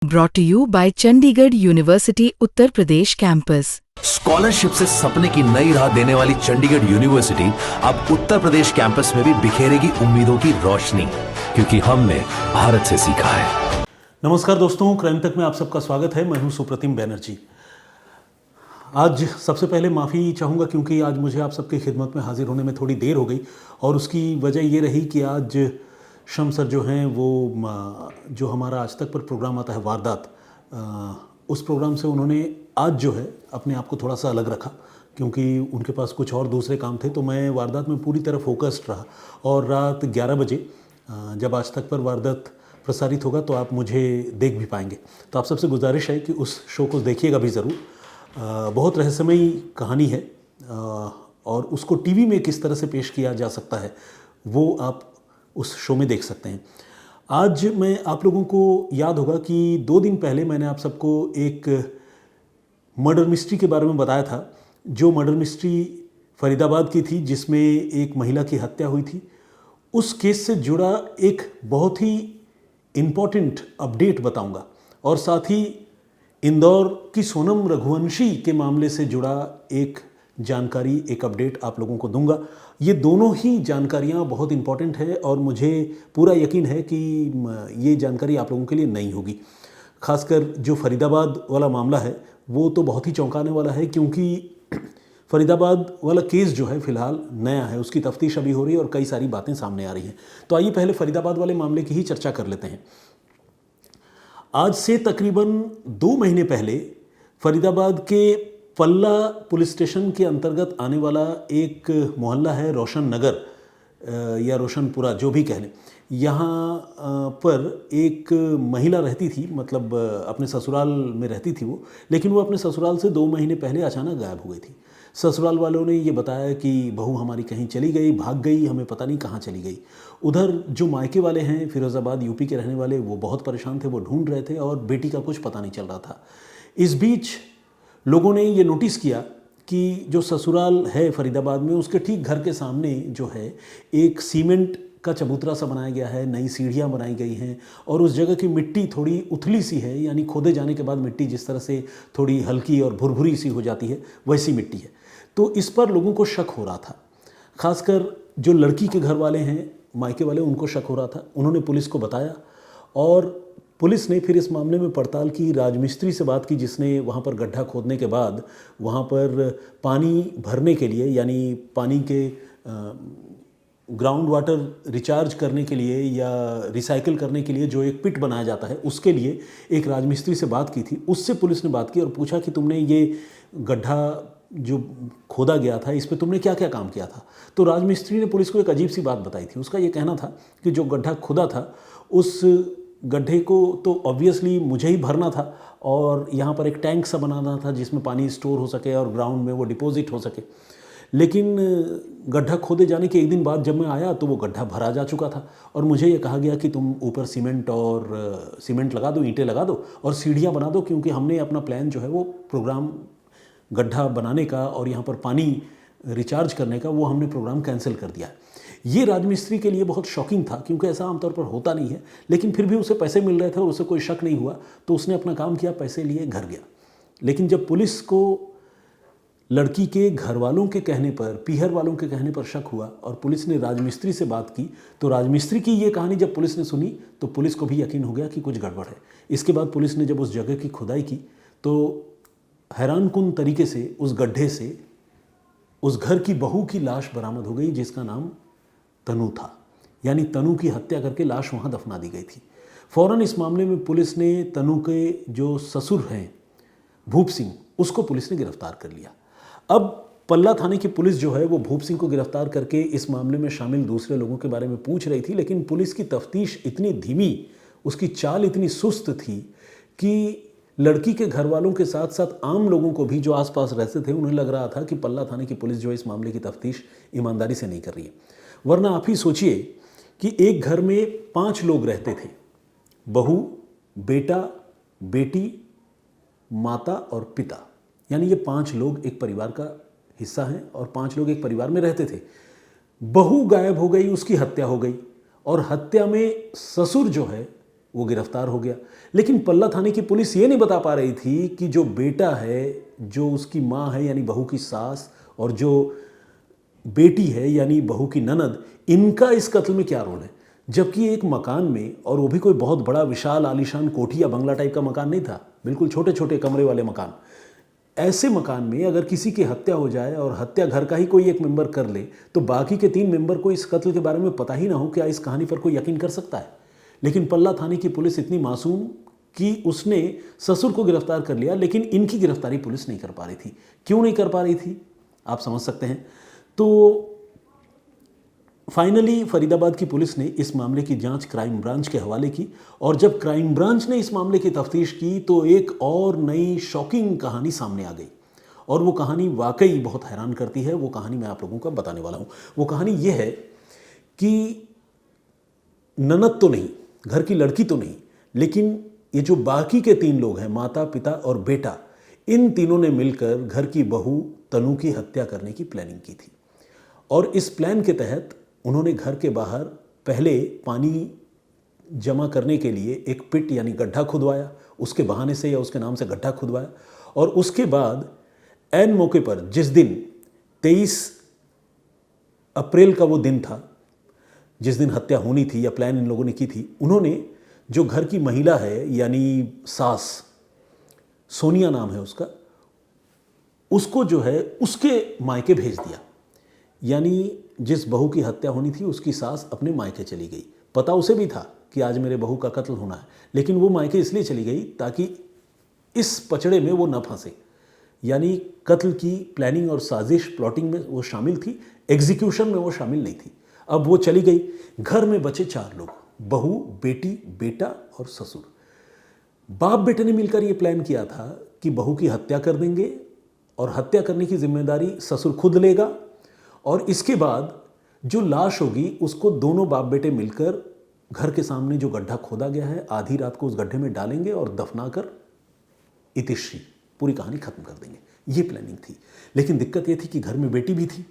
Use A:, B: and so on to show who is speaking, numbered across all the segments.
A: Brought to you by Chandigarh University Uttar Pradesh campus.
B: Scholarship से सपने की नई राह देने वाली चंडीगढ़ यूनिवर्सिटी अब उत्तर प्रदेश कैंपस में भी बिखेरेगी उम्मीदों की रोशनी, क्योंकि हमने भारत से सीखा है।
C: नमस्कार दोस्तों, क्राइम तक में आप सबका स्वागत है। मैं हूं सुप्रतिम बैनर्जी। आज सबसे पहले माफ़ी चाहूँगा क्योंकि आज मुझे आप सबकी खिदमत में हाजिर होने में थोड़ी देर हो गई, और उसकी वजह ये रही कि आज शम सर जो हैं वो जो हमारा आज तक पर प्रोग्राम आता है वारदात, उस प्रोग्राम से उन्होंने आज जो है अपने आप को थोड़ा सा अलग रखा, क्योंकि उनके पास कुछ और दूसरे काम थे। तो मैं वारदात में पूरी तरह फोकस्ड रहा, और रात 11 बजे जब आज तक पर वारदात प्रसारित होगा तो आप मुझे देख भी पाएंगे। तो आप सबसे गुजारिश है कि उस शो को देखिएगा भी ज़रूर। बहुत रहस्यमयी कहानी है, और उसको टीवी में किस तरह से पेश किया जा सकता है वो आप उस शो में देख सकते हैं। आज मैं आप लोगों को याद होगा कि 2 दिन पहले मैंने आप सबको एक मर्डर मिस्ट्री के बारे में बताया था, जो मर्डर मिस्ट्री फरीदाबाद की थी, जिसमें एक महिला की हत्या हुई थी। उस केस से जुड़ा एक बहुत ही इम्पॉर्टेंट अपडेट बताऊंगा, और साथ ही इंदौर की सोनम रघुवंशी के मामले से जुड़ा एक जानकारी, एक अपडेट आप लोगों को दूंगा। ये दोनों ही जानकारियां बहुत इंपॉर्टेंट है, और मुझे पूरा यकीन है कि ये जानकारी आप लोगों के लिए नई होगी। खासकर जो फरीदाबाद वाला मामला है वो तो बहुत ही चौंकाने वाला है, क्योंकि फरीदाबाद वाला केस जो है फ़िलहाल नया है, उसकी तफ्तीश अभी हो रही है और कई सारी बातें सामने आ रही हैं। तो आइए पहले फरीदाबाद वाले मामले की ही चर्चा कर लेते हैं। आज से तकरीबन 2 महीने पहले फरीदाबाद के पल्ला पुलिस स्टेशन के अंतर्गत आने वाला एक मोहल्ला है रोशन नगर या रोशनपुरा, जो भी कह लें। यहाँ पर एक महिला रहती थी, मतलब अपने ससुराल में रहती थी वो, लेकिन वो अपने ससुराल से 2 महीने पहले अचानक गायब हो गई थी। ससुराल वालों ने ये बताया कि बहू हमारी कहीं चली गई, भाग गई, हमें पता नहीं कहाँ चली गई। उधर जो मायके वाले हैं फिरोज़ाबाद यूपी के रहने वाले, वो बहुत परेशान थे, वो ढूंढ रहे थे और बेटी का कुछ पता नहीं चल रहा था। इस बीच लोगों ने ये नोटिस किया कि जो ससुराल है फरीदाबाद में, उसके ठीक घर के सामने जो है एक सीमेंट का चबूतरा सा बनाया गया है, नई सीढ़ियाँ बनाई गई हैं, और उस जगह की मिट्टी थोड़ी उथली सी है, यानी खोदे जाने के बाद मिट्टी जिस तरह से थोड़ी हल्की और भुरभुरी सी हो जाती है, वैसी मिट्टी है। तो इस पर लोगों को शक हो रहा था। खासकर जो लड़की के घर वाले हैं, मायके वाले, उनको शक हो रहा था। उन्होंने पुलिस को बताया, और पुलिस ने फिर इस मामले में पड़ताल की, राजमिस्त्री से बात की, जिसने वहाँ पर गड्ढा खोदने के बाद वहाँ पर पानी भरने के लिए, यानी पानी के ग्राउंड वाटर रिचार्ज करने के लिए या रिसाइकिल करने के लिए जो एक पिट बनाया जाता है, उसके लिए एक राजमिस्त्री से बात की थी। उससे पुलिस ने बात की और पूछा कि तुमने ये गड्ढा जो खोदा गया था, इस पे तुमने क्या क्या काम किया था। तो राजमिस्त्री ने पुलिस को एक अजीब सी बात बताई थी। उसका ये कहना था कि जो गड्ढा खुदा था, उस गड्ढे को तो ऑब्वियसली मुझे ही भरना था, और यहाँ पर एक टैंक सा बनाना था जिसमें पानी स्टोर हो सके और ग्राउंड में वो डिपॉजिट हो सके। लेकिन गड्ढा खोदे जाने के 1 दिन बाद जब मैं आया तो वो गड्ढा भरा जा चुका था, और मुझे ये कहा गया कि तुम ऊपर सीमेंट लगा दो, ईंटें लगा दो और सीढ़ियाँ बना दो, क्योंकि हमने अपना प्लान जो है वो प्रोग्राम गड्ढा बनाने का और यहाँ पर पानी रिचार्ज करने का, वो हमने प्रोग्राम कैंसिल कर दिया। ये राजमिस्त्री के लिए बहुत शॉकिंग था, क्योंकि ऐसा आमतौर पर होता नहीं है। लेकिन फिर भी उसे पैसे मिल रहे थे और उसे कोई शक नहीं हुआ, तो उसने अपना काम किया, पैसे लिए, घर गया। लेकिन जब पुलिस को लड़की के घर वालों के कहने पर, पीहर वालों के कहने पर शक हुआ, और पुलिस ने राजमिस्त्री से बात की, तो राजमिस्त्री की ये कहानी जब पुलिस ने सुनी तो पुलिस को भी यकीन हो गया कि कुछ गड़बड़ है। इसके बाद पुलिस ने जब उस जगह की खुदाई की तो हैरानकुन तरीके से उस गड्ढे से उस घर की बहू की लाश बरामद हो गई, जिसका नाम तनु था। यानी तनु की हत्या करके लाश वहाँ दफना दी गई थी। फ़ौरन इस मामले में पुलिस ने तनु के जो ससुर हैं भूप सिंह, उसको पुलिस ने गिरफ्तार कर लिया। अब पल्ला थाने की पुलिस जो है वो भूप सिंह को गिरफ्तार करके इस मामले में शामिल दूसरे लोगों के बारे में पूछ रही थी, लेकिन पुलिस की तफ्तीश इतनी धीमी, उसकी चाल इतनी सुस्त थी कि लड़की के घर वालों के साथ साथ आम लोगों को भी, जो आसपास रहते थे, उन्हें लग रहा था कि पल्ला थाने की पुलिस जो है इस मामले की तफ्तीश ईमानदारी से नहीं कर रही है। वरना आप ही सोचिए कि एक घर में 5 लोग रहते थे, बहू, बेटा, बेटी, माता और पिता, यानी ये 5 लोग एक परिवार का हिस्सा हैं, और 5 लोग एक परिवार में रहते थे। बहू गायब हो गई, उसकी हत्या हो गई, और हत्या में ससुर जो है वो गिरफ्तार हो गया। लेकिन पल्ला थाने की पुलिस ये नहीं बता पा रही थी कि जो बेटा है, जो उसकी माँ है यानी बहू की सास, और जो बेटी है यानी बहू की ननद, इनका इस कत्ल में क्या रोल है। जबकि एक मकान में, और वो भी कोई बहुत बड़ा विशाल आलीशान कोठी या बंगला टाइप का मकान नहीं था, बिल्कुल छोटे छोटे कमरे वाले मकान। ऐसे मकान में अगर किसी की हत्या हो जाए और हत्या घर का ही कोई एक मेंबर कर ले, तो बाकी के 3 मेंबर को इस कत्ल के बारे में पता ही ना हो, क्या इस कहानी पर कोई यकीन कर सकता है। लेकिन पल्ला थाने की पुलिस इतनी मासूम कि उसने ससुर को गिरफ्तार कर लिया, लेकिन इनकी गिरफ्तारी पुलिस नहीं कर पा रही थी। क्यों नहीं कर पा रही थी आप समझ सकते हैं। तो फाइनली फरीदाबाद की पुलिस ने इस मामले की जांच क्राइम ब्रांच के हवाले की, और जब क्राइम ब्रांच ने इस मामले की तफ्तीश की तो एक और नई शॉकिंग कहानी सामने आ गई, और वो कहानी वाकई बहुत हैरान करती है। वो कहानी मैं आप लोगों को बताने वाला हूँ। वो कहानी ये है कि ननद तो नहीं, घर की लड़की तो नहीं, लेकिन ये जो बाकी के 3 लोग हैं, माता, पिता और बेटा, इन तीनों ने मिलकर घर की बहू तनु की हत्या करने की प्लानिंग की थी। और इस प्लान के तहत उन्होंने घर के बाहर पहले पानी जमा करने के लिए एक पिट यानी गड्ढा खुदवाया, उसके बहाने से या उसके नाम से गड्ढा खुदवाया, और उसके बाद ऐन मौके पर, जिस दिन 23 अप्रैल का वो दिन था जिस दिन हत्या होनी थी या प्लान इन लोगों ने की थी, उन्होंने जो घर की महिला है यानी सास, सोनिया नाम है उसका, उसको जो है उसके मायके भेज दिया। यानी जिस बहू की हत्या होनी थी उसकी सास अपने मायके चली गई। पता उसे भी था कि आज मेरे बहू का कत्ल होना है, लेकिन वो मायके इसलिए चली गई ताकि इस पचड़े में वो न फंसे। यानी कत्ल की प्लानिंग और साजिश, प्लॉटिंग में वो शामिल थी, एग्जीक्यूशन में वो शामिल नहीं थी। अब वो चली गई। घर में बचे 4 लोग, बहू, बेटी, बेटा और ससुर। बाप बेटे ने मिलकर ये प्लान किया था कि बहू की हत्या कर देंगे, और हत्या करने की जिम्मेदारी ससुर खुद लेगा, और इसके बाद जो लाश होगी उसको दोनों बाप बेटे मिलकर घर के सामने जो गड्ढा खोदा गया है, आधी रात को उस गड्ढे में डालेंगे और दफनाकर इतिश्री, पूरी कहानी खत्म कर देंगे। ये प्लानिंग थी। लेकिन दिक्कत ये थी कि घर में बेटी भी थी,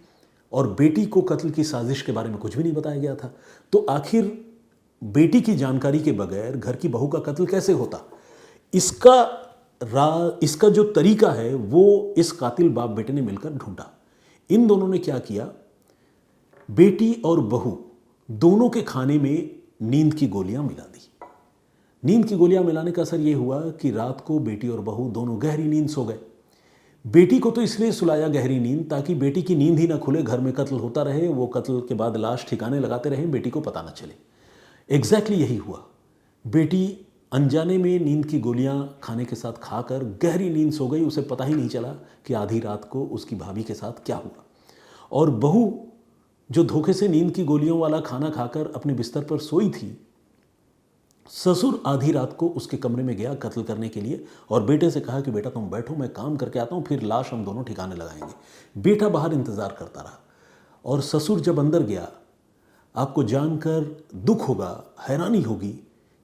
C: और बेटी को कत्ल की साजिश के बारे में कुछ भी नहीं बताया गया था। तो आखिर बेटी की जानकारी के बगैर घर की बहू का कत्ल कैसे होता, इसका जो तरीका है वो इस कातिल बाप बेटे ने मिलकर ढूंढा। इन दोनों ने क्या किया, बेटी और बहू दोनों के खाने में नींद की गोलियां मिला दी। नींद की गोलियां मिलाने का असर यह हुआ कि रात को बेटी और बहू दोनों गहरी नींद सो गए। बेटी को तो इसलिए सुलाया गहरी नींद ताकि बेटी की नींद ही ना खुले, घर में कत्ल होता रहे, वो कत्ल के बाद लाश ठिकाने लगाते रहे, बेटी को पता ना चले। एग्जैक्टली यही हुआ। बेटी अनजाने में नींद की गोलियां खाने के साथ खाकर गहरी नींद सो गई। उसे पता ही नहीं चला कि आधी रात को उसकी भाभी के साथ क्या हुआ। और बहू जो धोखे से नींद की गोलियों वाला खाना खाकर अपने बिस्तर पर सोई थी, ससुर आधी रात को उसके कमरे में गया कत्ल करने के लिए, और बेटे से कहा कि बेटा तुम बैठो, मैं काम करके आता हूँ, फिर लाश हम दोनों ठिकाने लगाएंगे। बेटा बाहर इंतजार करता रहा, और ससुर जब अंदर गया, आपको जानकर दुख होगा, हैरानी होगी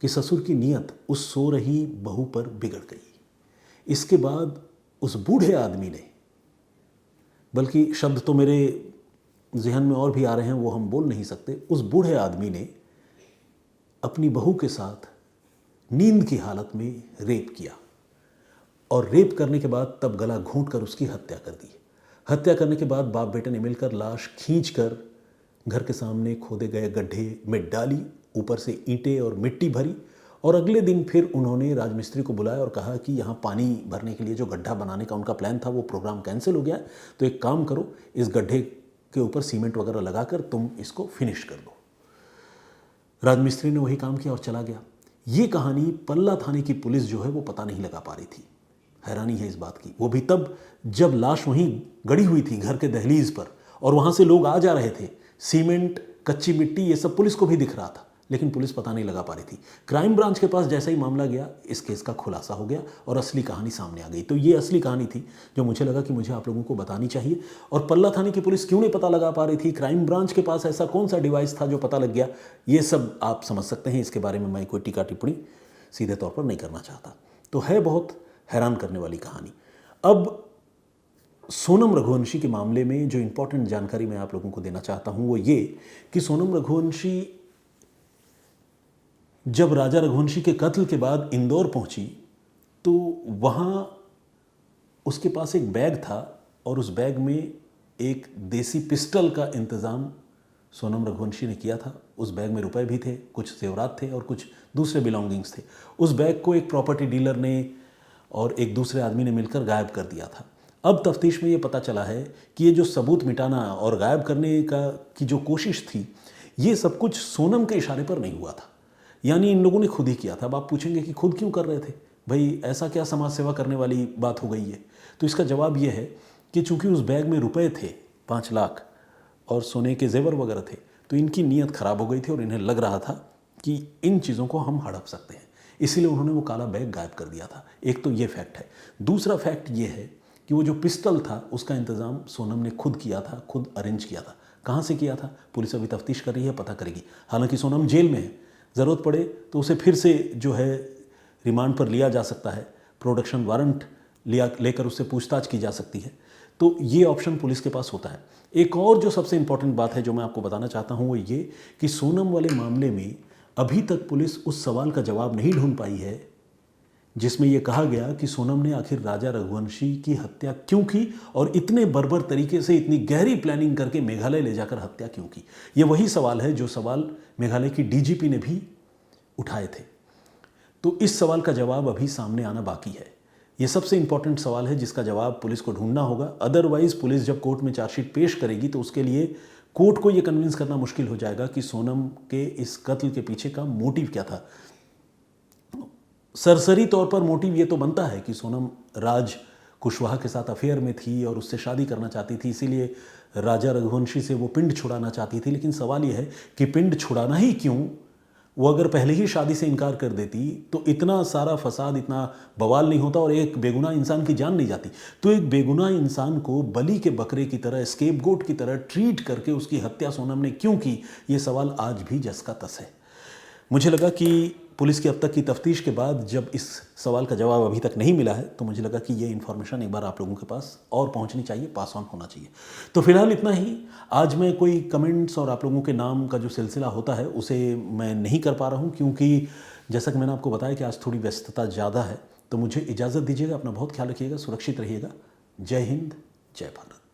C: कि ससुर की नीयत उस सो रही बहू पर बिगड़ गई। इसके बाद उस बूढ़े आदमी ने, बल्कि शब्द तो मेरे जहन में और भी आ रहे हैं, वो हम बोल नहीं सकते, उस बूढ़े आदमी ने अपनी बहू के साथ नींद की हालत में रेप किया, और रेप करने के बाद तब गला घोंटकर उसकी हत्या कर दी। हत्या करने के बाद बाप बेटे ने मिलकर लाश खींचकर घर के सामने खोदे गए गड्ढे में डाली, ऊपर से ईंटें और मिट्टी भरी, और अगले दिन फिर उन्होंने राजमिस्त्री को बुलाया और कहा कि यहाँ पानी भरने के लिए जो गड्ढा बनाने का उनका प्लान था वो प्रोग्राम कैंसिल हो गया, तो एक काम करो, इस गड्ढे के ऊपर सीमेंट वगैरह लगाकर तुम इसको फिनिश कर दो। राजमिस्त्री ने वही काम किया और चला गया। ये कहानी पल्ला थाने की पुलिस जो है वो पता नहीं लगा पा रही थी। हैरानी है इस बात की, वो भी तब जब लाश वहीं गड़ी हुई थी घर के दहलीज पर, और वहाँ से लोग आ जा रहे थे, सीमेंट, कच्ची मिट्टी, ये सब पुलिस को भी दिख रहा था, लेकिन पुलिस पता नहीं लगा पा रही थी। क्राइम ब्रांच के पास जैसा ही मामला गया, इस केस का खुलासा हो गया और असली कहानी सामने आ गई। तो ये असली कहानी थी जो मुझे लगा कि मुझे आप लोगों को बतानी चाहिए। और पल्ला थाने की पुलिस क्यों नहीं पता लगा पा रही थी, क्राइम ब्रांच के पास ऐसा कौन सा डिवाइस था जो पता लग गया, ये सब आप समझ सकते हैं। इसके बारे में मैं कोई टीका टिप्पणी सीधे तौर पर नहीं करना चाहता। तो है बहुत हैरान करने वाली कहानी। अब सोनम रघुवंशी के मामले में जो इंपॉर्टेंट जानकारी मैं आप लोगों को देना चाहता हूं वो ये कि सोनम रघुवंशी जब राजा रघुवंशी के कत्ल के बाद इंदौर पहुंची तो वहाँ उसके पास एक बैग था और उस बैग में एक देसी पिस्टल का इंतज़ाम सोनम रघुवंशी ने किया था। उस बैग में रुपए भी थे, कुछ जेवरात थे और कुछ दूसरे बिलोंगिंग्स थे। उस बैग को एक प्रॉपर्टी डीलर ने और एक दूसरे आदमी ने मिलकर गायब कर दिया था। अब तफ्तीश में ये पता चला है कि ये जो सबूत मिटाना और गायब करने की जो कोशिश थी, ये सब कुछ सोनम के इशारे पर नहीं हुआ था, यानी इन लोगों ने खुद ही किया था। अब आप पूछेंगे कि खुद क्यों कर रहे थे भाई, ऐसा क्या समाज सेवा करने वाली बात हो गई है? तो इसका जवाब ये है कि चूंकि उस बैग में रुपए थे 5 लाख और सोने के जेवर वगैरह थे, तो इनकी नीयत ख़राब हो गई थी और इन्हें लग रहा था कि इन चीज़ों को हम हड़प सकते हैं, इसीलिए उन्होंने वो काला बैग गायब कर दिया था। एक तो ये फैक्ट है। दूसरा फैक्ट ये है कि वो जो पिस्टल था उसका इंतज़ाम सोनम ने खुद किया था, खुद अरेंज किया था। कहाँ से किया था पुलिस अभी तफ्तीश कर रही है, पता करेगी। हालांकि सोनम जेल में है, ज़रूरत पड़े तो उसे फिर से जो है रिमांड पर लिया जा सकता है, प्रोडक्शन वारंट लेकर उससे पूछताछ की जा सकती है। तो ये ऑप्शन पुलिस के पास होता है। एक और जो सबसे इंपॉर्टेंट बात है जो मैं आपको बताना चाहता हूँ वो ये कि सोनम वाले मामले में अभी तक पुलिस उस सवाल का जवाब नहीं ढूंढ पाई है जिसमें यह कहा गया कि सोनम ने आखिर राजा रघुवंशी की हत्या क्यों की और इतने बर्बर तरीके से, इतनी गहरी प्लानिंग करके मेघालय ले जाकर हत्या क्यों की। ये वही सवाल है जो सवाल मेघालय की डीजीपी ने भी उठाए थे। तो इस सवाल का जवाब अभी सामने आना बाकी है। ये सबसे इंपॉर्टेंट सवाल है जिसका जवाब पुलिस को ढूंढना होगा। अदरवाइज पुलिस जब कोर्ट में चार्जशीट पेश करेगी तो उसके लिए कोर्ट को ये कन्विंस करना मुश्किल हो जाएगा कि सोनम के इस कत्ल के पीछे का मोटिव क्या था। सरसरी तौर पर मोटिव ये तो बनता है कि सोनम राज कुशवाहा के साथ अफेयर में थी और उससे शादी करना चाहती थी, इसीलिए राजा रघुवंशी से वो पिंड छुड़ाना चाहती थी। लेकिन सवाल ये है कि पिंड छुड़ाना ही क्यों? वो अगर पहले ही शादी से इनकार कर देती तो इतना सारा फसाद, इतना बवाल नहीं होता और एक बेगुनाह इंसान की जान नहीं जाती। तो एक बेगुनाह इंसान को बलि के बकरे की तरह, स्केपगोट की तरह ट्रीट करके उसकी हत्या सोनम ने क्यों की, ये सवाल आज भी जस का तस है। मुझे लगा कि पुलिस की अब तक की तफ्तीश के बाद जब इस सवाल का जवाब अभी तक नहीं मिला है तो मुझे लगा कि ये इन्फॉर्मेशन एक बार आप लोगों के पास और पहुंचनी चाहिए, पास ऑन होना चाहिए। तो फिलहाल इतना ही। आज मैं कोई कमेंट्स और आप लोगों के नाम का जो सिलसिला होता है उसे मैं नहीं कर पा रहा हूं, क्योंकि जैसा कि मैंने आपको बताया कि आज थोड़ी व्यस्तता ज़्यादा है। तो मुझे इजाज़त दीजिएगा, अपना बहुत ख्याल रखिएगा, सुरक्षित रहिएगा। जय हिंद, जय भारत।